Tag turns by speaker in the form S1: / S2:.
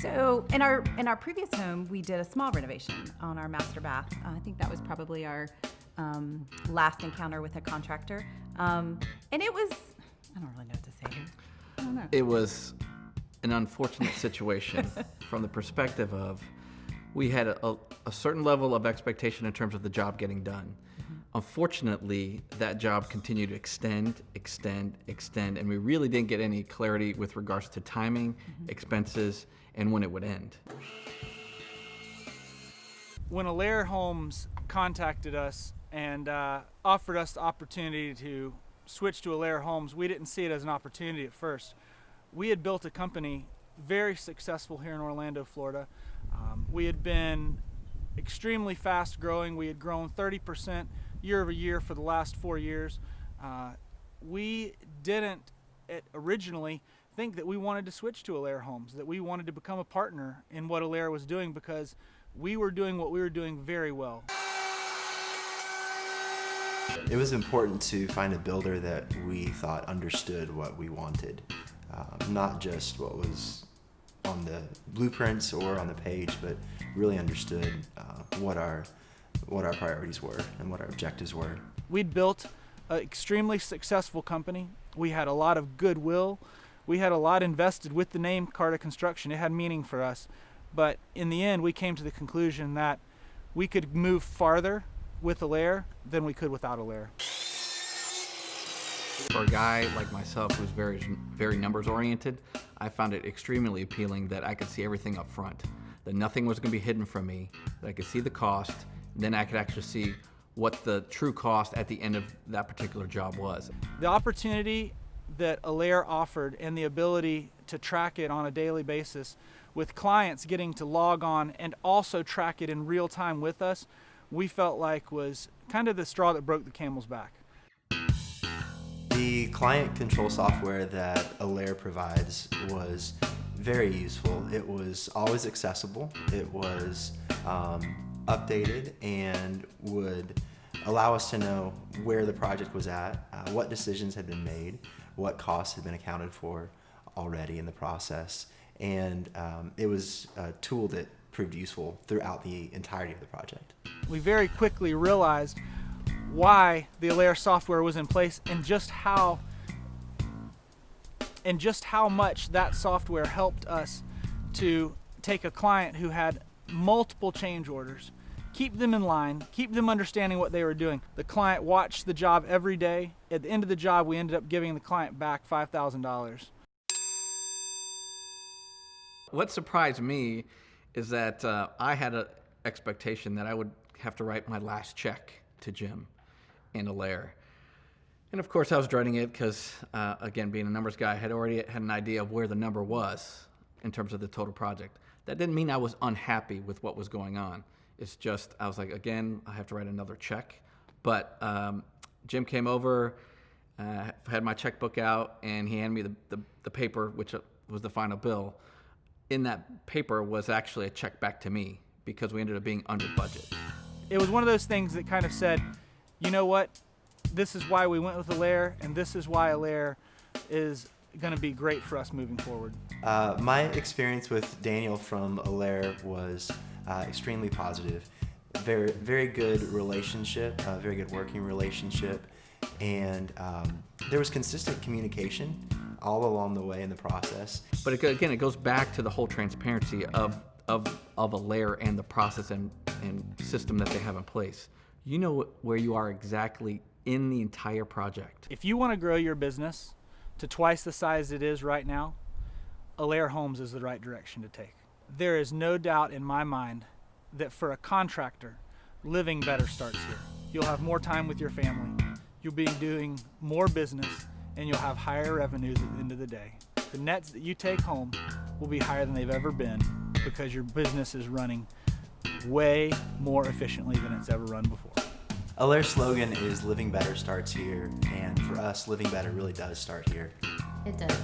S1: So in our previous home, we did a small renovation on our master bath. I think that was probably our last encounter with a contractor. And it was, I don't really know what to say here. I don't know.
S2: It was an unfortunate situation from the perspective of we had a certain level of expectation in terms of the job getting done. Unfortunately, that job continued to extend, and we really didn't get any clarity with regards to timing, expenses, and when it would end.
S3: When Alair Homes contacted us and offered us the opportunity to switch to Alair Homes, we didn't see it as an opportunity at first. We had built a company very successful here in Orlando, Florida. We had been extremely fast growing. We had grown 30% year over year for the last 4 years. We didn't originally think that we wanted to switch to Alair Homes, that we wanted to become a partner in what Alair was doing, because we were doing what we were doing very well.
S4: It was important to find a builder that we thought understood what we wanted, not just what was on the blueprints or on the page, but really understood what our priorities were and what our objectives were.
S3: We'd built an extremely successful company. We had a lot of goodwill. We had a lot invested with the name Carta Construction. It had meaning for us. But in the end, we came to the conclusion that we could move farther with Alair than we could without Alair.
S2: For a guy like myself who's very numbers oriented, I found it extremely appealing that I could see everything up front, that nothing was going to be hidden from me, that I could see the cost, then I could actually see what the true cost at the end of that particular job was.
S3: The opportunity that Alair offered and the ability to track it on a daily basis, with clients getting to log on and also track it in real time with us, we felt like was kind of the straw that broke the camel's back.
S4: The client control software that Alair provides was very useful. It was always accessible. It was updated and would allow us to know where the project was at, what decisions had been made, what costs had been accounted for already in the process. And it was a tool that proved useful throughout the entirety of the project.
S3: We very quickly realized why the Alair software was in place and just how much that software helped us to take a client who had multiple change orders, keep them in line, keep them understanding what they were doing. The client watched the job every day. At the end of the job, we ended up giving the client back $5,000.
S2: What surprised me is that I had an expectation that I would have to write my last check to Jim and Alair. And of course I was dreading it because, again, being a numbers guy, I had already had an idea of where the number was in terms of the total project. That didn't mean I was unhappy with what was going on. It's just, I was like, again, I have to write another check. But Jim came over, had my checkbook out, and he handed me the paper, which was the final bill. In that paper was actually a check back to me because we ended up being under budget.
S3: It was one of those things that kind of said, you know what, this is why we went with Alair, and this is why Alair is going to be great for us moving forward.
S4: My experience with Daniel from Alair was extremely positive. Very good relationship, very good working relationship, and there was consistent communication all along the way in the process.
S2: But again, it goes back to the whole transparency of Alair and the process and system that they have in place. You know where you are exactly in the entire project.
S3: If you want to grow your business to twice the size it is right now, Alair Homes is the right direction to take. There is no doubt in my mind that for a contractor, living better starts here. You'll have more time with your family. You'll be doing more business, and you'll have higher revenues at the end of the day. The nets that you take home will be higher than they've ever been because your business is running way more efficiently than it's ever run before.
S4: Alair's slogan is "Living Better Starts Here," and for us, living better really does start here.
S5: It does.